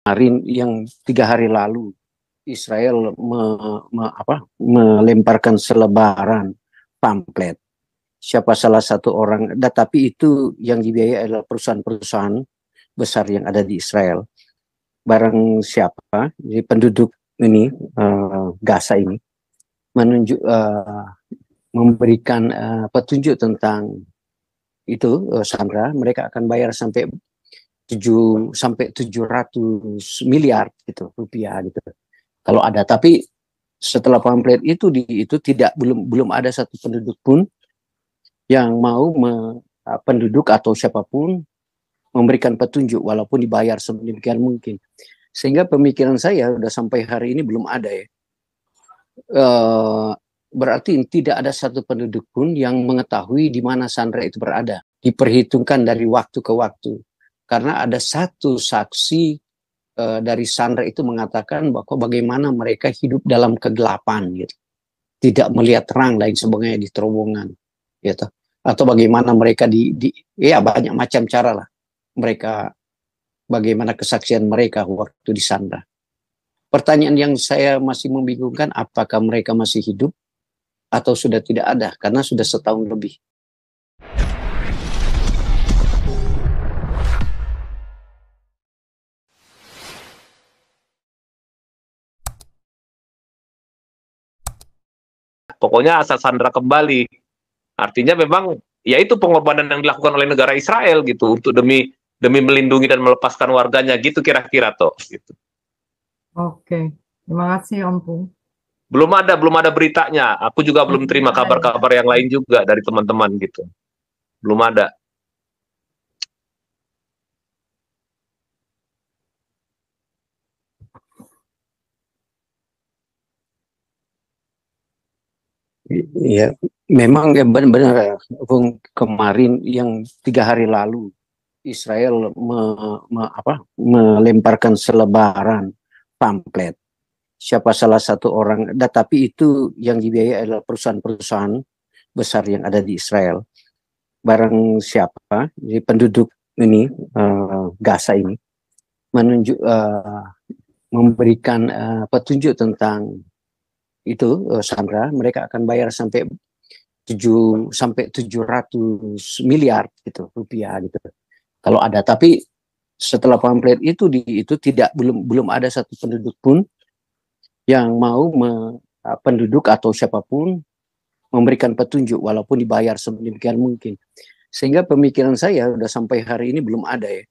kemarin yang 3 hari lalu Israel melemparkan selebaran pamflet. Siapa salah satu orang, tapi itu yang dibiayai adalah perusahaan-perusahaan besar yang ada di Israel. Barang siapa, jadi penduduk ini Gaza ini memberikan petunjuk tentang itu Sandra, mereka akan bayar sampai 700 miliar gitu rupiah gitu. Kalau ada, tapi setelah pamflet itu belum ada satu penduduk pun yang mau penduduk atau siapapun memberikan petunjuk walaupun dibayar sedemikian mungkin. Sehingga pemikiran saya udah sampai hari ini belum ada ya. Berarti tidak ada satu penduduk pun yang mengetahui di mana Sandra itu berada. Diperhitungkan dari waktu ke waktu. Karena ada satu saksi dari Sandra itu mengatakan bahwa bagaimana mereka hidup dalam kegelapan gitu. Tidak melihat terang lain sebagainya di terowongan gitu. Atau bagaimana mereka ya banyak macam cara lah mereka, bagaimana kesaksian mereka waktu di Sandra. Pertanyaan yang saya masih membingungkan, apakah mereka masih hidup atau sudah tidak ada karena sudah setahun lebih. Pokoknya asal Sandra kembali. Artinya memang ya itu pengorbanan yang dilakukan oleh negara Israel gitu untuk demi melindungi dan melepaskan warganya gitu kira-kira toh gitu. Oke, terima kasih Om Pung. Belum ada beritanya. Aku juga belum terima kabar-kabar yang lain juga dari teman-teman gitu. Belum ada. Ya, memang ya benar kemarin yang 3 hari lalu Israel melemparkan selebaran pamflet. Siapa salah satu orang, tapi itu yang dibiayai adalah perusahaan-perusahaan besar yang ada di Israel. Barang siapa, jadi penduduk ini Gaza ini memberikan petunjuk tentang itu Sandra, mereka akan bayar sampai 700 miliar gitu rupiah gitu. Kalau ada, tapi setelah pamflet itu belum ada satu penduduk pun yang mau penduduk atau siapapun memberikan petunjuk walaupun dibayar sedemikian mungkin. Sehingga pemikiran saya udah sampai hari ini belum ada ya.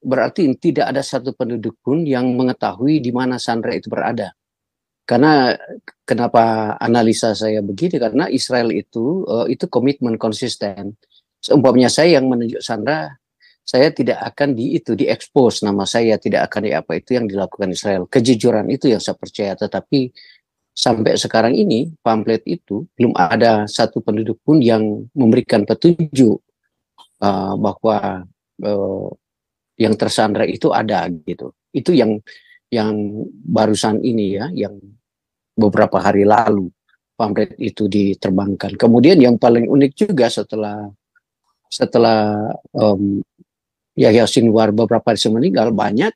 Berarti tidak ada satu penduduk pun yang mengetahui di mana Sandra itu berada. Karena kenapa analisa saya begini? Karena Israel itu komitmen konsisten. Seumpamanya saya yang menunjuk Sandra, saya tidak akan diekspos, nama saya tidak akan itu yang dilakukan Israel. Kejujuran itu yang saya percaya, tetapi sampai sekarang ini pamflet itu belum ada satu penduduk pun yang memberikan petunjuk bahwa yang tersandra itu ada gitu. Itu yang barusan ini ya, yang beberapa hari lalu pamflet itu diterbangkan. Kemudian yang paling unik juga setelah Yahya Sinwar beberapa hari meninggal, banyak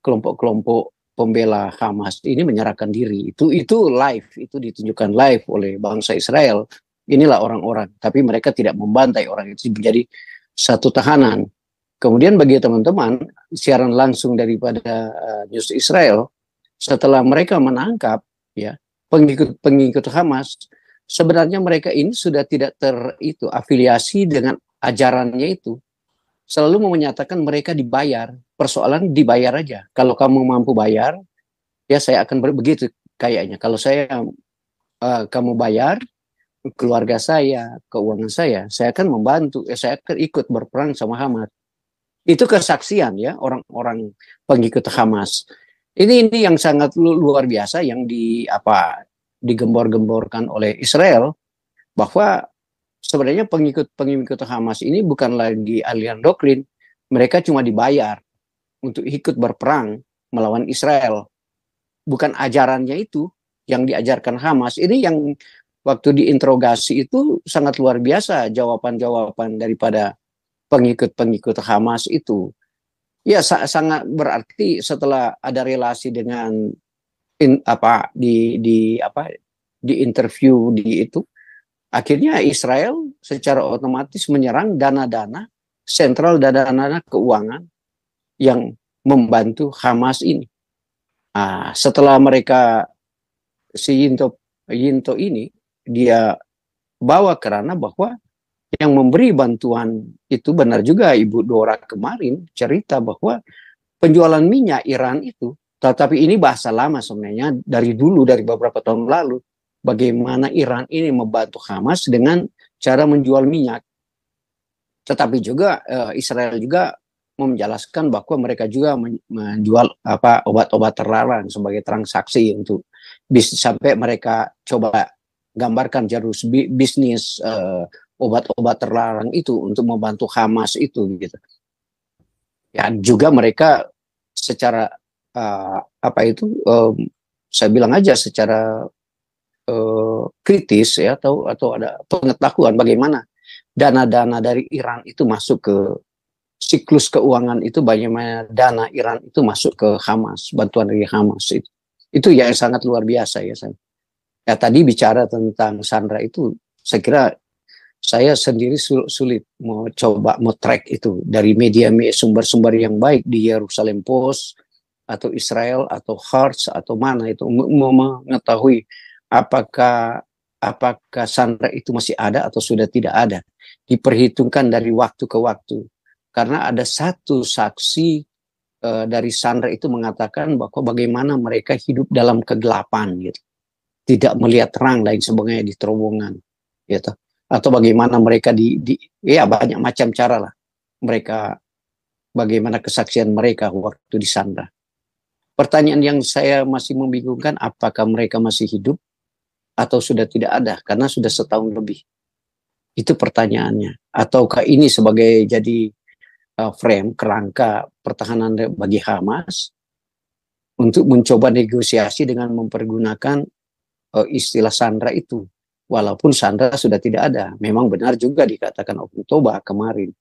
kelompok-kelompok pembela Hamas ini menyerahkan diri. Itu live, itu ditunjukkan live oleh bangsa Israel. Inilah orang-orang, tapi mereka tidak membantai orang itu menjadi satu tahanan. Kemudian bagi teman-teman, siaran langsung daripada News Israel, setelah mereka menangkap ya pengikut Hamas, sebenarnya mereka ini sudah tidak afiliasi dengan ajarannya itu. Selalu menyatakan mereka dibayar, persoalan dibayar aja. Kalau kamu mampu bayar, ya saya akan begitu kayaknya. Kalau kamu bayar, keluarga saya, keuangan saya akan membantu, saya akan ikut berperang sama Hamas. Itu kesaksian ya orang-orang pengikut Hamas. Ini yang sangat luar biasa yang digembor-gemborkan oleh Israel, bahwa sebenarnya pengikut Hamas ini bukan lagi aliran doktrin, mereka cuma dibayar untuk ikut berperang melawan Israel. Bukan ajarannya itu yang diajarkan Hamas. Ini yang waktu diinterogasi itu sangat luar biasa jawaban-jawaban daripada pengikut Hamas itu. Ya, sangat berarti setelah ada relasi dengan di interview di itu, akhirnya Israel secara otomatis menyerang dana-dana sentral, dana-dana keuangan yang membantu Hamas ini. Setelah mereka si Yinto ini dia bawa kerana bahwa yang memberi bantuan itu benar juga Ibu Dora kemarin cerita bahwa penjualan minyak Iran itu, tetapi ini bahasa lama sebenarnya dari dulu, dari beberapa tahun lalu, bagaimana Iran ini membantu Hamas dengan cara menjual minyak. Tetapi juga Israel juga menjelaskan bahwa mereka juga menjual obat-obat terlarang sebagai transaksi untuk sampai mereka coba gambarkan jalur bisnis obat-obat terlarang itu untuk membantu Hamas itu gitu. Ya juga mereka secara saya bilang aja secara kritis ya atau ada pengetahuan bagaimana dana-dana dari Iran itu masuk ke siklus keuangan itu, bagaimana dana Iran itu masuk ke Hamas, bantuan dari Hamas itu yang sangat luar biasa ya saya. Ya tadi bicara tentang Sandra itu, saya kira saya sendiri sulit mau track itu dari media sumber-sumber yang baik di Jerusalem Post atau Israel atau Hearts atau mana itu mau mengetahui apakah Sandra itu masih ada atau sudah tidak ada. Diperhitungkan dari waktu ke waktu. Karena ada satu saksi dari Sandra itu mengatakan bahwa bagaimana mereka hidup dalam kegelapan gitu. Tidak melihat terang lain sebagainya di terowongan gitu. Atau bagaimana mereka ya banyak macam cara lah mereka, bagaimana kesaksian mereka waktu di Sandra. Pertanyaan yang saya masih membingungkan, apakah mereka masih hidup atau sudah tidak ada karena sudah setahun lebih. Itu pertanyaannya. Ataukah ini sebagai jadi frame, kerangka pertahanan bagi Hamas untuk mencoba negosiasi dengan mempergunakan istilah Sandra itu. Walaupun Sandra sudah tidak ada. Memang benar juga dikatakan Om Toba kemarin.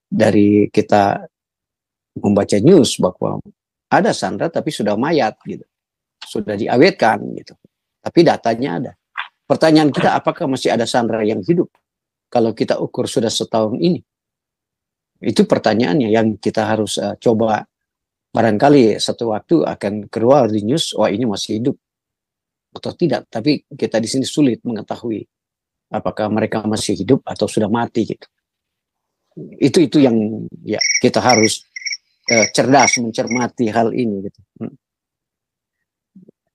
Dari kita membaca news bahwa ada Sandra tapi sudah mayat gitu. Sudah diawetkan gitu. Tapi datanya ada. Pertanyaan kita, apakah masih ada Sandra yang hidup? Kalau kita ukur sudah setahun ini. Itu pertanyaannya yang kita harus coba. Barangkali satu waktu akan keluar di news, wah ini masih hidup atau tidak. Tapi kita di sini sulit mengetahui apakah mereka masih hidup atau sudah mati gitu. Itu yang ya kita harus cerdas mencermati hal ini gitu.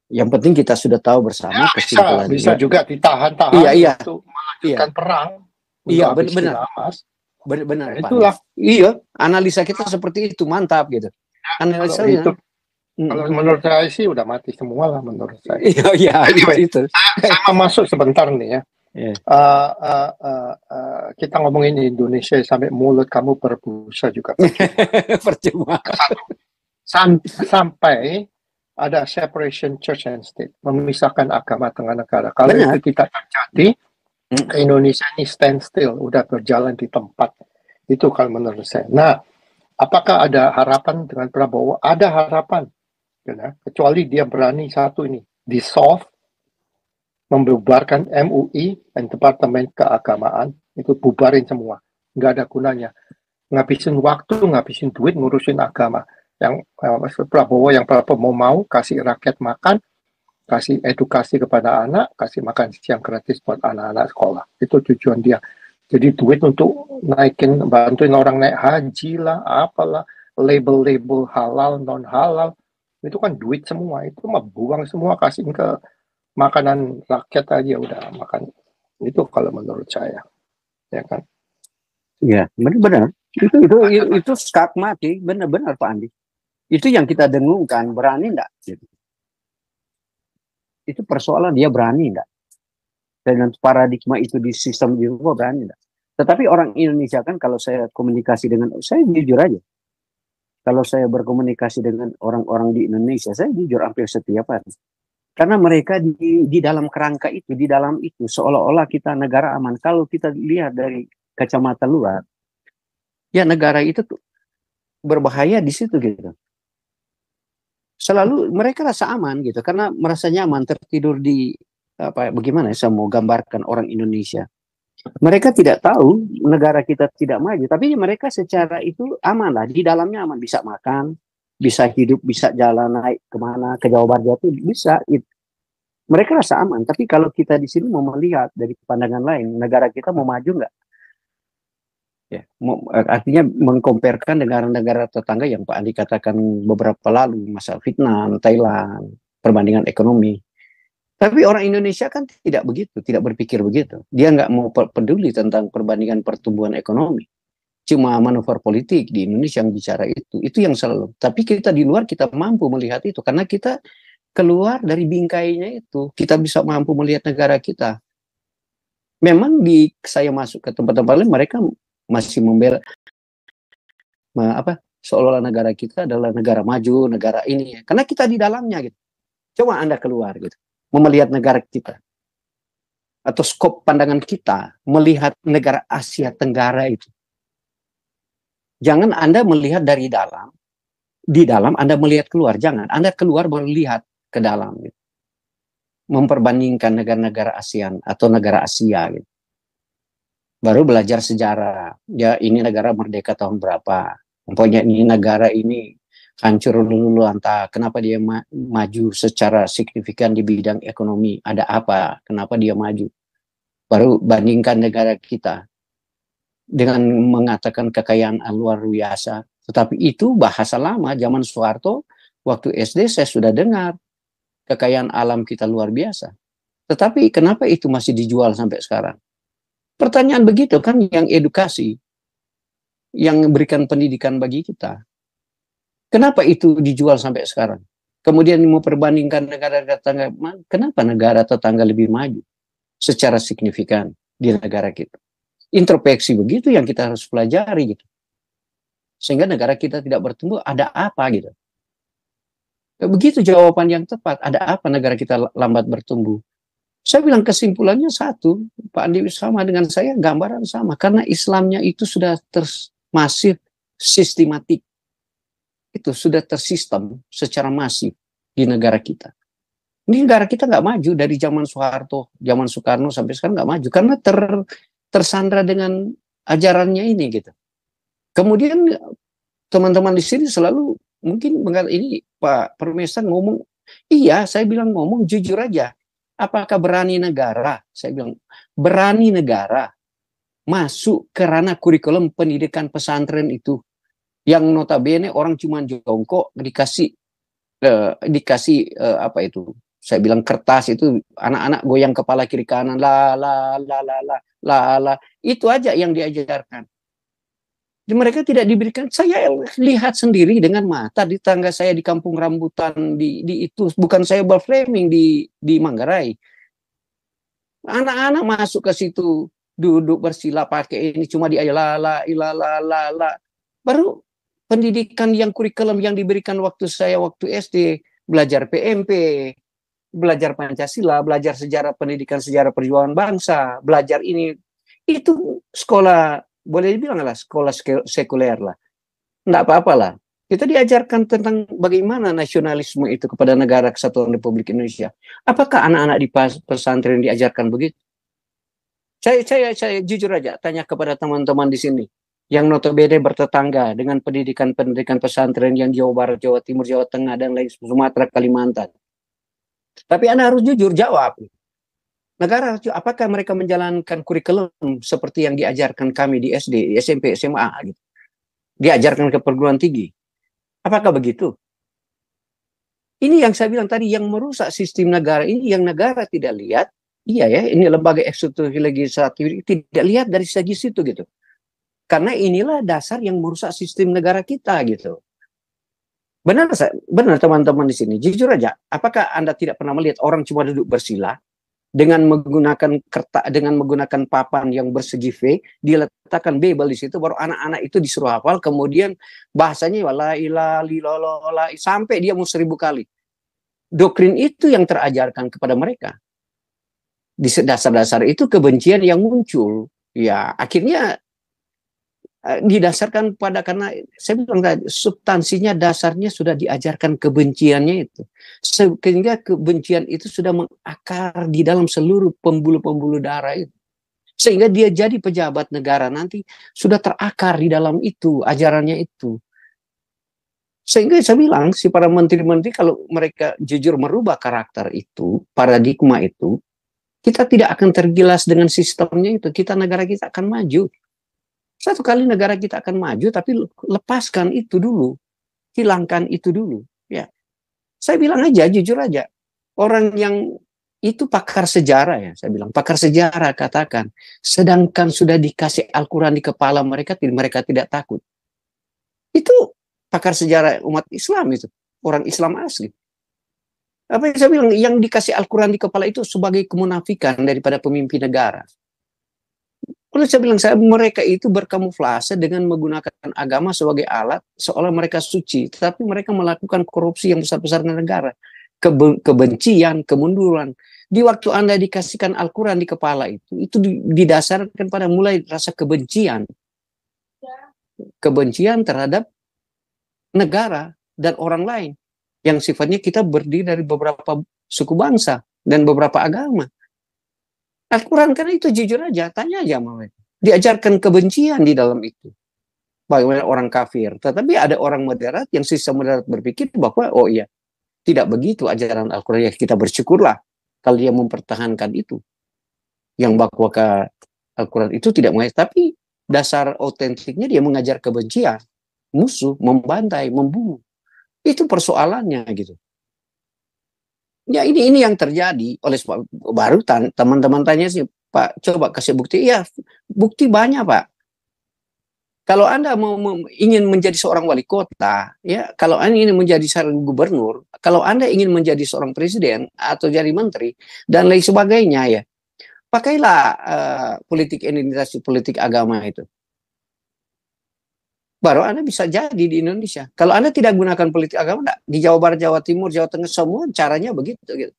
Yang penting kita sudah tahu bersama kesimpulannya. Bisa juga ditahan-tahan untuk melanjutkan perang. Iya benar. Benar. Itulah. Iya, analisa kita seperti itu, mantap gitu. Analisa itu. Kalau menurut saya sih udah mati semua lah menurut saya. Iya, anyway, itu. Saya masuk sebentar nih ya. Kita ngomongin Indonesia sampai mulut kamu berbusa juga. Percuma. Sampai ada separation church and state, memisahkan agama dengan negara. Kalau itu tidak terjadi, Indonesia ini stand still, udah berjalan di tempat. Itu kalau menurut saya. Nah, apakah ada harapan dengan Prabowo? Ada harapan. Ya, kecuali dia berani satu ini, dissolve, membubarkan MUI dan Departemen Keagamaan, itu bubarin semua. Nggak ada gunanya. Ngabisin waktu, ngabisin duit, ngurusin agama. Yang Prabowo mau kasih rakyat makan, kasih edukasi kepada anak, kasih makan siang gratis buat anak-anak sekolah. Itu tujuan dia. Jadi duit untuk bantuin orang naik haji lah, apalah, label-label halal, non-halal, itu kan duit semua. Itu mah buang semua, kasih ke makanan rakyat aja udah makan. Itu kalau menurut saya. Ya kan? Ya, benar. Itu skak mati, benar Pak Andi. Itu yang kita dengungkan, berani enggak? Gitu. Itu persoalan dia berani enggak? Dan paradigma itu di sistem di rumah berani enggak? Tetapi orang Indonesia kan, kalau saya komunikasi dengan, saya jujur aja. Kalau saya berkomunikasi dengan orang-orang di Indonesia, saya jujur hampir setiap hari. Karena mereka di dalam kerangka itu, di dalam itu, seolah-olah kita negara aman. Kalau kita lihat dari kacamata luar, ya negara itu tuh berbahaya di situ gitu. Selalu mereka rasa aman gitu karena merasa nyaman tertidur di bagaimana saya mau gambarkan orang Indonesia. Mereka tidak tahu negara kita tidak maju, tapi mereka secara itu aman lah, di dalamnya aman, bisa makan, bisa hidup, bisa jalan naik kemana ke Jawa Barat itu bisa. Mereka rasa aman, tapi kalau kita di sini mau melihat dari pandangan lain, negara kita mau maju nggak? Ya, artinya mengkomparkan negara-negara tetangga yang Pak Andi katakan beberapa lalu, masalah Vietnam, Thailand, perbandingan ekonomi. Tapi orang Indonesia kan tidak begitu, tidak berpikir begitu. Dia nggak mau peduli tentang perbandingan pertumbuhan ekonomi. Cuma manuver politik di Indonesia yang bicara itu. Itu yang selalu. Tapi kita di luar kita mampu melihat itu. Karena kita keluar dari bingkainya itu. Kita bisa mampu melihat negara kita. Memang saya masuk ke tempat-tempat lain, mereka masih membela seolah-olah negara kita adalah negara maju, negara ini. Karena kita di dalamnya gitu. Coba Anda keluar gitu, melihat negara kita. Atau skop pandangan kita melihat negara Asia Tenggara itu. Jangan Anda melihat dari dalam, di dalam Anda melihat keluar. Jangan, Anda keluar melihat ke dalam gitu. Memperbandingkan negara-negara ASEAN atau negara Asia gitu. Baru belajar sejarah. Ya ini negara merdeka tahun berapa. Pokoknya ini negara ini hancur dulu lantas. Kenapa dia maju secara signifikan di bidang ekonomi? Ada apa? Kenapa dia maju? Baru bandingkan negara kita. Dengan mengatakan kekayaan luar biasa. Tetapi itu bahasa lama. Zaman Soeharto, waktu SD saya sudah dengar. Kekayaan alam kita luar biasa. Tetapi kenapa itu masih dijual sampai sekarang? Pertanyaan begitu kan yang edukasi, yang memberikan pendidikan bagi kita. Kenapa itu dijual sampai sekarang? Kemudian mau perbandingkan negara tetangga, kenapa negara tetangga lebih maju secara signifikan di negara kita? Introspeksi begitu yang kita harus pelajari gitu. Sehingga negara kita tidak bertumbuh, ada apa gitu. Begitu jawaban yang tepat, ada apa negara kita lambat bertumbuh? Saya bilang kesimpulannya satu, Pak Andi sama dengan saya, gambaran sama. Karena Islamnya itu sudah masif, sistematik. Itu sudah tersistem secara masif di negara kita. Ini negara kita nggak maju dari zaman Soeharto, zaman Soekarno sampai sekarang nggak maju. Karena tersandra dengan ajarannya ini gitu. Kemudian teman-teman di sini selalu mungkin ini Pak Permesa ngomong, iya saya bilang ngomong jujur aja. Apakah berani negara? Saya bilang, berani negara masuk ke ranah kurikulum pendidikan pesantren itu. Yang notabene orang cuma jongkok dikasih apa itu? Saya bilang kertas itu anak-anak goyang kepala kiri kanan la. Itu aja yang diajarkan. Mereka tidak diberikan. Saya lihat sendiri dengan mata di tangga saya di Kampung Rambutan di itu, bukan saya berframing di Manggarai. Anak-anak masuk ke situ duduk bersila pakai ini cuma la. Baru pendidikan yang kurikulum yang diberikan waktu saya waktu SD, belajar PMP, belajar Pancasila, belajar sejarah pendidikan sejarah perjuangan bangsa, belajar ini itu sekolah boleh dibilang lah sekolah sekuler lah. Enggak apa-apa lah. Kita diajarkan tentang bagaimana nasionalisme itu kepada negara kesatuan Republik Indonesia. Apakah anak-anak di pesantren diajarkan begitu? Saya jujur aja tanya kepada teman-teman di sini yang notabene bertetangga dengan pendidikan pesantren yang Jawa Barat, Jawa Timur, Jawa Tengah dan lain Sumatera, Kalimantan. Tapi Anda harus jujur jawab. Negara, apakah mereka menjalankan kurikulum seperti yang diajarkan kami di SD, di SMP, SMA, gitu. Diajarkan ke perguruan tinggi. Apakah begitu? Ini yang saya bilang tadi, yang merusak sistem negara ini, yang negara tidak lihat, iya ya, ini lembaga eksekutif legislatif tidak lihat dari segi situ gitu. Karena inilah dasar yang merusak sistem negara kita gitu. Benar teman-teman di sini, jujur aja, apakah Anda tidak pernah melihat orang cuma duduk bersila? Dengan menggunakan kertas, dengan menggunakan papan yang bersegi V, diletakkan Bible di situ, baru anak-anak itu disuruh hafal, kemudian bahasanya la ilaha illallah sampai dia mau 1000 kali. Doktrin itu yang terajarkan kepada mereka. Di dasar-dasar itu kebencian yang muncul, ya akhirnya didasarkan pada, karena saya bilang tadi, substansinya, dasarnya sudah diajarkan kebenciannya itu, sehingga kebencian itu sudah mengakar di dalam seluruh pembuluh-pembuluh darah itu, sehingga dia jadi pejabat negara nanti sudah terakar di dalam itu ajarannya itu. Sehingga saya bilang si para menteri-menteri kalau mereka jujur merubah karakter itu, paradigma itu, kita tidak akan tergilas dengan sistemnya itu. Negara kita akan maju. Satu kali negara kita akan maju, tapi lepaskan itu dulu, hilangkan itu dulu. Ya, saya bilang aja, jujur aja, orang yang itu pakar sejarah ya, saya bilang pakar sejarah katakan, sedangkan sudah dikasih Al-Quran di kepala mereka tidak takut. Itu pakar sejarah umat Islam itu, orang Islam asli. Apa yang saya bilang, yang dikasih Al-Quran di kepala itu sebagai kemunafikan daripada pemimpin negara. Kalau saya bilang, mereka itu berkamuflase dengan menggunakan agama sebagai alat, seolah mereka suci, tetapi mereka melakukan korupsi yang besar-besaran negara. Kebencian, kemunduran. Di waktu Anda dikasihkan Al-Quran di kepala itu didasarkan pada mulai rasa kebencian. Kebencian terhadap negara dan orang lain. Yang sifatnya kita berdiri dari beberapa suku bangsa dan beberapa agama. Al-Quran kan itu jujur aja, tanya aja sama mereka. Diajarkan kebencian di dalam itu. Bagaimana orang kafir. Tetapi ada orang moderat yang sistem moderat berpikir bahwa, oh iya, tidak begitu ajaran Al-Quran. Ya, kita bersyukurlah kalau dia mempertahankan itu. Yang bahwa Al-Quran itu tidak mengajar. Tapi dasar otentiknya dia mengajar kebencian. Musuh, membantai, membunuh. Itu persoalannya gitu. Ya ini yang terjadi. Oleh sebab baru teman-teman tanya sih, Pak, coba kasih bukti. Ya, bukti banyak, Pak. Kalau Anda ingin menjadi seorang wali kota, ya, kalau Anda ingin menjadi seorang gubernur, kalau Anda ingin menjadi seorang presiden atau jadi menteri dan lain sebagainya, ya, pakailah politik identitas, politik agama itu. Baru Anda bisa jadi di Indonesia. Kalau Anda tidak gunakan politik agama, enggak. Di Jawa Barat, Jawa Timur, Jawa Tengah, semua caranya begitu. Gitu.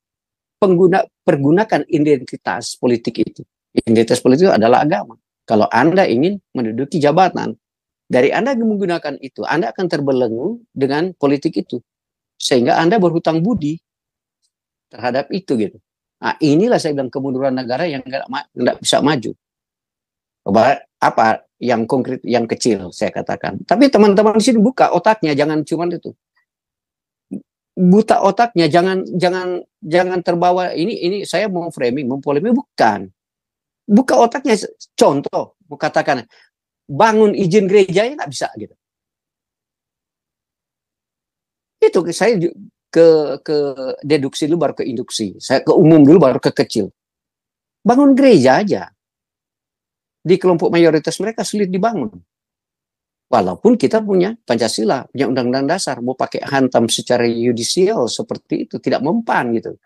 Pergunakan identitas politik itu. Identitas politik itu adalah agama. Kalau Anda ingin menduduki jabatan, dari Anda menggunakan itu, Anda akan terbelenggu dengan politik itu. Sehingga Anda berhutang budi terhadap itu. Gitu. Nah, inilah saya bilang kemunduran negara yang nggak bisa maju. Apa yang konkret, yang kecil saya katakan. Tapi teman-teman di sini buka otaknya, jangan cuma itu. Buta otaknya, jangan terbawa ini saya mau framing, mau polemik, bukan. Buka otaknya, contoh, mau katakan bangun izin gereja nggak bisa gitu. Itu saya ke deduksi dulu baru ke induksi. Saya ke umum dulu baru ke kecil. Bangun gereja aja. Di kelompok mayoritas mereka sulit dibangun. Walaupun kita punya Pancasila, punya Undang-Undang Dasar, mau pakai hantam secara yudisial seperti itu, tidak mempan gitu.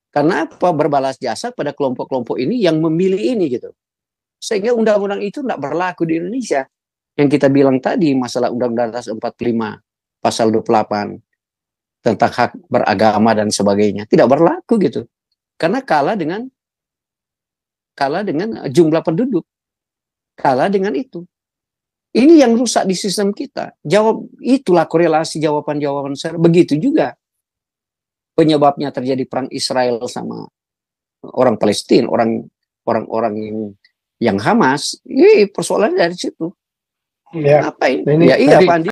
Karena apa? Berbalas jasa pada kelompok-kelompok ini yang memilih ini gitu. Sehingga undang-undang itu tidak berlaku di Indonesia. Yang kita bilang tadi, masalah Undang-Undang Dasar 45, pasal 28, tentang hak beragama dan sebagainya, tidak berlaku gitu. Karena kalah dengan jumlah penduduk. Kalah dengan itu. Ini yang rusak di sistem kita. Itulah korelasi jawaban-jawaban saya. Begitu juga penyebabnya terjadi perang Israel sama orang Palestina, orang-orang yang Hamas. Ini persoalannya dari situ. Ya. Ngapain? Ini Ya iya, tadi, Pak Andi.